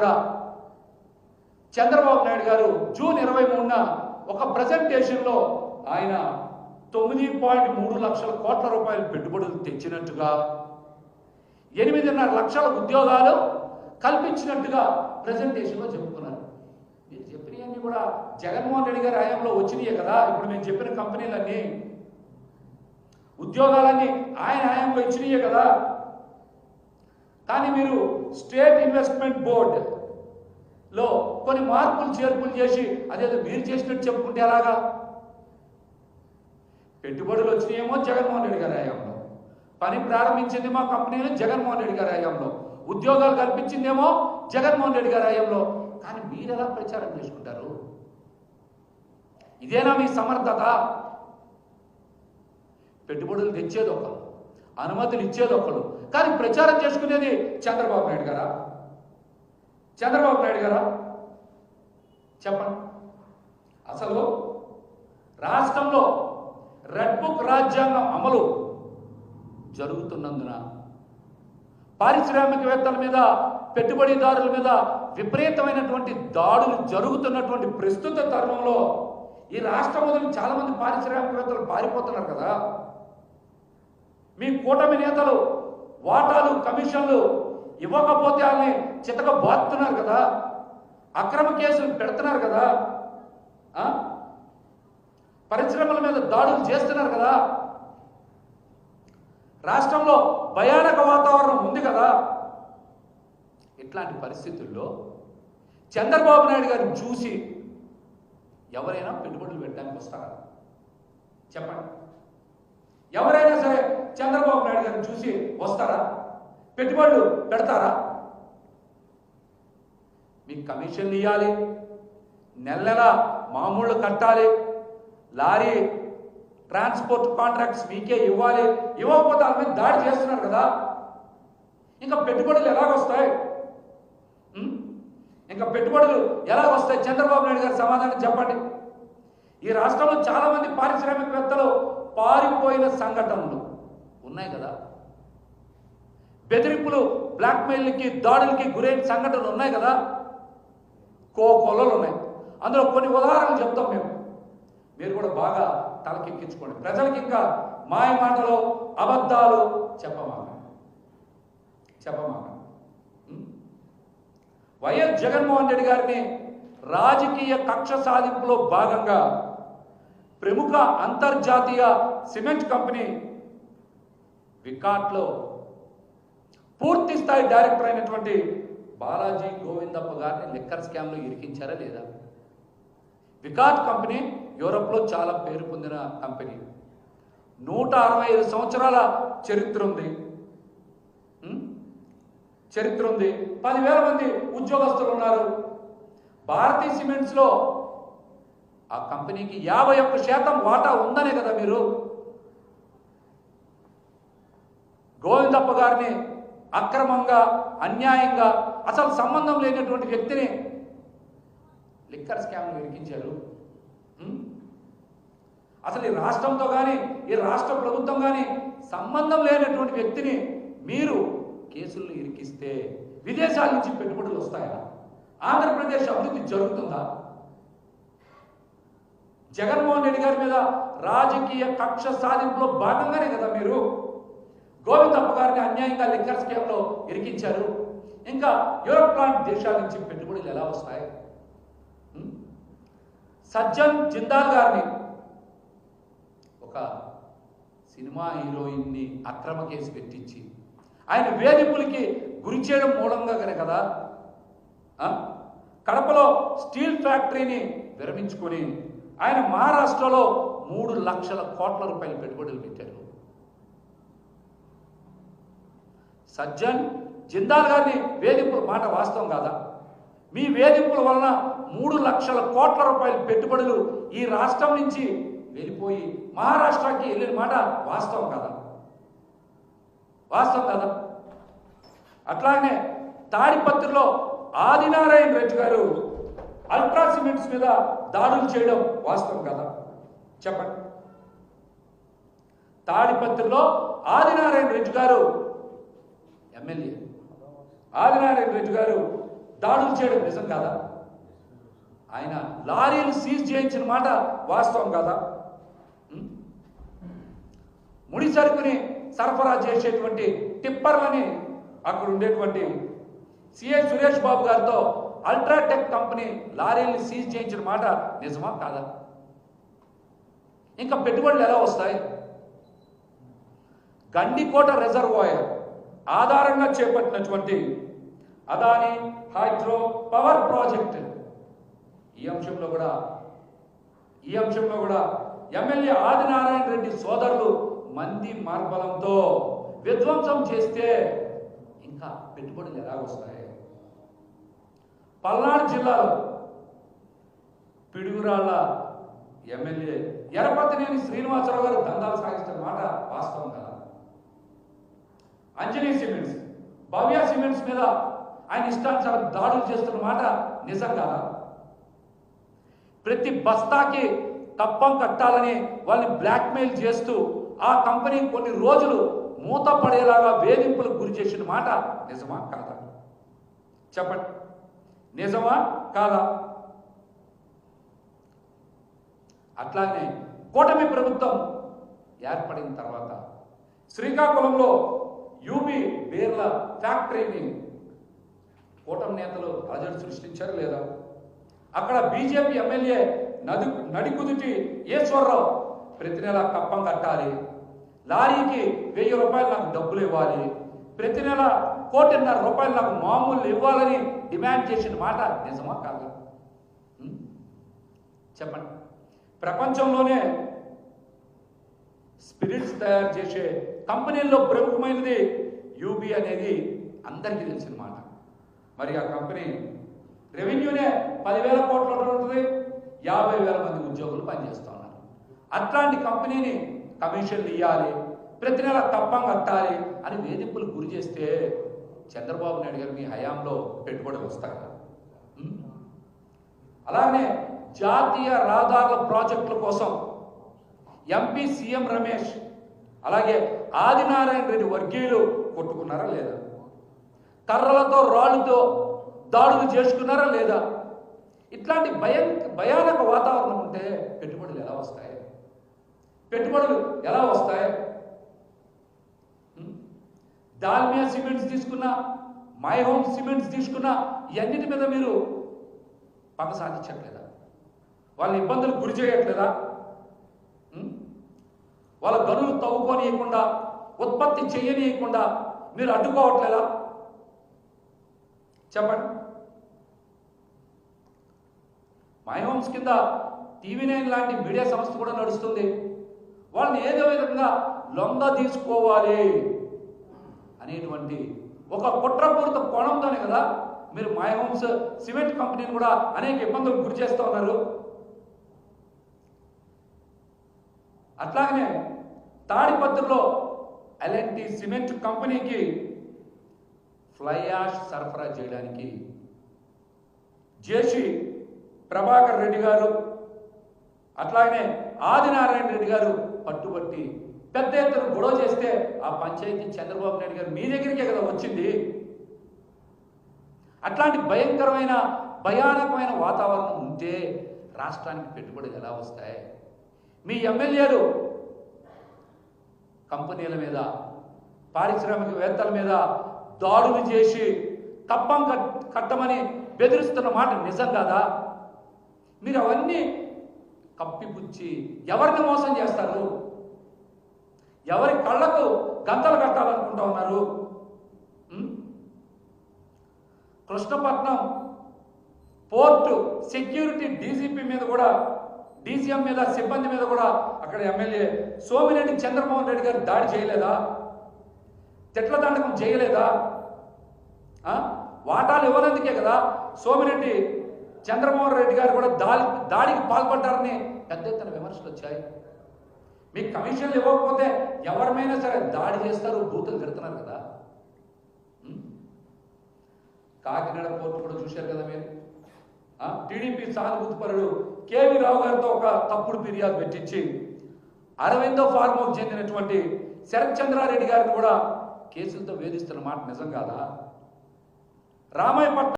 కూడా చంద్రబాబు నాయుడు గారు జూన్ 23న ఒక ప్రజెంటేషన్లో ఆయన 9.3 లక్షల కోట్ల రూపాయల పెట్టుబడులు తెచ్చినట్టుగా 8.5 లక్షల ఉద్యోగాలు కల్పించినట్టుగా ప్రజెంటేషన్లో చెప్పుకున్నారు. మీరు చెప్పినవన్నీ కూడా జగన్మోహన్ రెడ్డి గారి హయాంలో వచ్చినాయే కదా. ఇప్పుడు మేము చెప్పిన కంపెనీలన్నీ ఉద్యోగాలన్నీ ఆయన హయాంలో ఇచ్చినాయే కదా. కానీ మీరు స్టేట్ ఇన్వెస్ట్మెంట్ బోర్డులో కొన్ని మార్పులు చేర్పులు చేసి అదేదో మీరు చేసినట్టు చెప్పుకుంటే ఎలాగా? పెట్టుబడులు వచ్చినాయేమో జగన్మోహన్ రెడ్డి గారి హయాంలో, పని ప్రారంభించింది మా కంపెనీలు జగన్మోహన్ రెడ్డి గారి హయాంలో, ఉద్యోగాలు కల్పించిందేమో జగన్మోహన్ రెడ్డి గారి హయాంలో. కానీ మీరు ఎలా ప్రచారం చేసుకుంటారు? ఇదేనా మీ సమర్థత? పెట్టుబడులు తెచ్చేది ఒకరు, అనుమతులు ఇచ్చేది ఒకరు, కానీ ప్రచారం చేసుకునేది చంద్రబాబు నాయుడు గారా? చంద్రబాబు నాయుడు గారా? చెప్పండి. అసలు రాష్ట్రంలో రెడ్ బుక్ రాజ్యాంగం అమలు జరుగుతున్నందున పారిశ్రామికవేత్తల మీద, పెట్టుబడిదారుల మీద విపరీతమైనటువంటి దాడులు జరుగుతున్నటువంటి ప్రస్తుత తరుణంలో ఈ రాష్ట్రం వదిలి చాలా మంది పారిశ్రామికవేత్తలు పారిపోతున్నారు కదా. మీ కూటమి నేతలు వాటాలు, కమిషన్లు ఇవ్వకపోతే వాళ్ళని చితక బాతున్నారు కదా, అక్రమ కేసులు పెడుతున్నారు కదా, పరిశ్రమల మీద దాడులు చేస్తున్నారు కదా, రాష్ట్రంలో భయానక వాతావరణం ఉంది కదా. ఇట్లాంటి పరిస్థితుల్లో చంద్రబాబు నాయుడు గారిని చూసి ఎవరైనా పెట్టుబడులు పెట్టడానికి వస్తారా? చెప్పండి. ఎవరైనా సరే చంద్రబాబు నాయుడు గారిని చూసి వస్తారా? పెట్టుబడులు పెడతారా? మీకు కమిషన్లు ఇవ్వాలి, నెల నెల మామూళ్ళు కట్టాలి, లారీ ట్రాన్స్పోర్ట్ కాంట్రాక్ట్స్ మీకే ఇవ్వాలి. ఇవ్వకపోతే వాళ్ళ మీద దాడి చేస్తున్నారు కదా. ఇంకా పెట్టుబడులు ఎలాగొస్తాయి? ఇంకా పెట్టుబడులు ఎలాగొస్తాయి? చంద్రబాబు నాయుడు గారి సమాధానం చెప్పండి. ఈ రాష్ట్రంలో చాలా మంది పారిశ్రామికవేత్తలు పారిపోయిన సంఘటనలు ఉన్నాయి కదా. బెదిరింపులు, బ్లాక్మెయిల్కి, దాడులకి గురైన సంఘటనలు ఉన్నాయి కదా. కోకొల్లలు ఉన్నాయి. అందులో కొన్ని ఉదాహరణలు చెప్తాం మేము, మీరు కూడా బాగా తలకెక్కించుకోండి. ప్రజలకి ఇంకా మాయ మాటలు, అబద్ధాలు చెప్పమాక. వైఎస్ జగన్మోహన్ రెడ్డి గారిని రాజకీయ కక్ష సాధింపులో భాగంగా ప్రముఖ అంతర్జాతీయ సిమెంట్ కంపెనీ వికాట్లో పూర్తి స్థాయి డైరెక్టర్ అయినటువంటి బాలాజీ గోవిందప్ప గారిని లిక్కర్ స్కామ్లో ఇరికించారా లేదా? వికాట్ కంపెనీ యూరప్లో చాలా పేరు పొందిన కంపెనీ. 165 సంవత్సరాల చరిత్ర ఉంది. 10,000 మంది ఉద్యోగస్తులు ఉన్నారు. భారతీయ సిమెంట్స్లో ఆ కంపెనీకి 51% వాటా ఉందనే కదా మీరు గోవిందప్ప గారిని అక్రమంగా, అన్యాయంగా, అసలు సంబంధం లేనటువంటి వ్యక్తిని లిక్కర్ స్కామ్లో ఇరికించారు. అసలు ఈ రాష్ట్రంతో కానీ, ఈ రాష్ట్ర ప్రభుత్వం కానీ సంబంధం లేనటువంటి వ్యక్తిని మీరు కేసుల్లో ఇరికిస్తే విదేశాల నుంచి పెట్టుబడులు వస్తాయా? ఆంధ్రప్రదేశ్ అభివృద్ధి జరుగుతుందా? జగన్మోహన్ రెడ్డి గారి మీద రాజకీయ కక్ష సాధింపులో భాగంగానే కదా మీరు గోవిందప్ప గారిని అన్యాయంగా లిక్కర్ స్కామ్లో ఇరికించారు. ఇంకా యూరోప్ లాంటి దేశాల నుంచి పెట్టుబడులు ఎలా వస్తాయి? సజ్జన్ జిందాల్ గారిని, ఒక సినిమా హీరోయిన్ని అక్రమ కేసు పెట్టించి ఆయన వేధింపులకి గురి చేయడం మూలంగానే కదా కడపలో స్టీల్ ఫ్యాక్టరీని విరమించుకొని ఆయన మహారాష్ట్రలో 3 లక్షల కోట్ల రూపాయల పెట్టుబడులు పెట్టారు. సజ్జన్ జిందాల్ గారిని వేధింపుల మాట వాస్తవం కాదా? మీ వేధింపుల వలన 3 లక్షల కోట్ల రూపాయల పెట్టుబడులు ఈ రాష్ట్రం నుంచి వెళ్ళిపోయి మహారాష్ట్రకి వెళ్ళిన మాట వాస్తవం కదా? వాస్తవం కదా? అట్లానే తాడిపత్రిలో ఆదినారాయణ రెడ్డి గారు అల్ట్రా సిమెంట్స్ మీద దాడులు చేయడం వాస్తవం కదా? చెప్పండి. తాడిపత్రిలో ఆదినారాయణ రెడ్డి గారు ఎమ్మెల్యే ఆదినారాయణ రెడ్డి గారు దాడులు చేయడం నిజం కాదా? ఆయన లారీలు సీజ్ చేయించిన మాట వాస్తవం కాదా? ముడి సరుకుని సరఫరా చేసేటువంటి టిప్పర్లని అక్కడ ఉండేటువంటి సిఐ సురేష్ బాబు గారితో అల్ట్రాటెక్ కంపెనీ లారీలను సీజ్ చేయించిన మాట నిజమా కాదా? ఇంకా పెట్టుబడులు ఎలా వస్తాయి? గండికోట రిజర్వాయర్ ఆధారంగా చేపట్టినటువంటి అదాని హైడ్రో పవర్ ప్రాజెక్ట్ ఈ అంశంలో కూడా ఎమ్మెల్యే ఆదినారాయణ రెడ్డి సోదరులు మంది మార్బలంతో విధ్వంసం చేస్తే ఇంకా పెట్టుబడులు ఎలా వస్తాయి? పల్నాడు జిల్లాలో పిడుగురాళ్ల ఎమ్మెల్యే ఎరపతినేని శ్రీనివాసరావు గారు దందాలు సాగిస్తున్న మాట వాస్తవం కదా? అంజనీ సిమెంట్స్, భవ్య సిమెంట్స్ మీద ఆయన ఇష్టానుసారం దాడులు చేస్తున్న మాట నిజం కాదా? ప్రతి బస్తాకి కప్పం కట్టాలని వాళ్ళని బ్లాక్మెయిల్ చేస్తూ ఆ కంపెనీ కొన్ని రోజులు మూత పడేలాగా వేధింపులకు గురి చేసిన మాట నిజమా కాదా? చెప్పండి, నిజమా కాదా? అట్లానే కూటమి ప్రభుత్వం ఏర్పడిన తర్వాత శ్రీకాకుళంలో యూబీ బేర్ల ఫ్యాక్టరీని కూటమి నేతలు అలజడి సృష్టించారు లేదా? అక్కడ బీజేపీ ఎమ్మెల్యే నడికుదుటి ఈశ్వరరావు ప్రతి నెల కప్పం కట్టాలి, లారీకి 1000 రూపాయలు నాకు డబ్బులు ఇవ్వాలి, ప్రతి నెల 1,500 రూపాయలు నాకు మామూలు ఇవ్వాలని డిమాండ్ చేసిన మాట నిజమా కాదా? చెప్పండి. ప్రపంచంలోనే స్పిరిట్స్ తయారు చేసే కంపెనీల్లో ప్రముఖమైనది యూబీ అనేది అందరికీ తెలిసిన మాట. మరి ఆ కంపెనీ రెవెన్యూనే 10,000 కోట్ల ఉంటుంది, 50,000 మంది ఉద్యోగులు పనిచేస్తూ ఉన్నారు. అట్లాంటి కంపెనీని కమిషన్లు ఇవ్వాలి, ప్రతి నెల కప్పం కట్టాలి అని వేధింపులు గురి చేస్తే చంద్రబాబు నాయుడు గారు మీ హయాంలో పెట్టుబడులు వస్తాయి. అలానే జాతీయ రహదారుల ప్రాజెక్టుల కోసం ఎంపీ సీఎం రమేష్ అలాగే ఆదినారాయణ రెడ్డి వర్గీయులు కొట్టుకున్నారా లేదా? కర్రలతో రాళ్ళతో దాడులు చేసుకున్నారా లేదా? ఇట్లాంటి భయానక వాతావరణం ఉంటే పెట్టుబడులు ఎలా వస్తాయి? దాల్మియా సిమెంట్స్ తీసుకున్నా, మై హోమ్ సిమెంట్స్ తీసుకున్నా ఇవన్నిటి మీద మీరు పగ సాధించట్లేదా? వాళ్ళ ఇబ్బందులు గురి చేయట్లేదా? వాళ్ళ గనులు తవ్వుకోనియకుండా, ఉత్పత్తి చేయనీయకుండా మీరు అడ్డుకోవట్లేదా? చెప్పండి. మై హోమ్స్ కింద TV9 లాంటి మీడియా సంస్థ కూడా నడుస్తుంది. వాళ్ళని ఏదో విధంగా లొంగ తీసుకోవాలి అనేటువంటి ఒక కుట్రపూరిత కోణంతోనే కదా మీరు మై హోమ్స్ సిమెంట్ కంపెనీని కూడా అనేక ఇబ్బందులు గురి చేస్తూ ఉన్నారు. అట్లాగనే తాడిపత్రిలో ఎల్ఎన్టీ సిమెంట్ కంపెనీకి ఫ్లై యాష్ సరఫరా చేయడానికి జేసీ ప్రభాకర్ రెడ్డి గారు అట్లాగనే ఆదినారాయణ రెడ్డి గారు పట్టుబట్టి పెద్ద ఎత్తున గొడవ చేస్తే ఆ పంచాయతీ చంద్రబాబు నాయుడు గారు మీ దగ్గరికే కదా వచ్చింది. అట్లాంటి భయానకమైన వాతావరణం ఉంటే రాష్ట్రానికి పెట్టుబడులు ఎలా వస్తాయి? మీ ఎమ్మెల్యేలు కంపెనీల మీద, పారిశ్రామికవేత్తల మీద దాడులు చేసి కప్పం కట్టమని బెదిరిస్తున్న మాట నిజం కాదా? మీరు అవన్నీ కప్పిపుచ్చి ఎవరిని మోసం చేస్తారు? ఎవరి కళ్ళకు గంతలు కట్టాలనుకుంటా ఉన్నారు? కృష్ణపట్నం పోర్టు సెక్యూరిటీ డీజీపీ మీద కూడా, డీసీఎం మీద, సిబ్బంది మీద కూడా అక్కడ ఎమ్మెల్యే సోమిరెడ్డి చంద్రమోహన్ రెడ్డి గారు దాడి చేయలేదా? తిట్ల దండకం చేయలేదా? వాటాలు ఇవ్వనందుకే కదా సోమిరెడ్డి చంద్రమోహన్ రెడ్డి గారు కూడా దాడికి పాల్పడ్డారని పెద్ద ఎత్తున విమర్శలు వచ్చాయి. మీకు కమిషన్లు ఇవ్వకపోతే ఎవరిమైనా సరే దాడి చేస్తారు, బూతులు తిడుతున్నారు కదా. కాకినాడ పోర్టు కూడా చూశారు కదా మీరు. టీడీపీ సానుభూతిపరుడు కేవీ రావు గారితో ఒక తప్పుడు ఫిర్యాదు పెట్టించి అరవిందో ఫార్మోకు చెందినటువంటి శరత్ చంద్రారెడ్డి గారిని కూడా కేసులతో వేధిస్తున్న మాట నిజం కాదా? రామాయపట్నం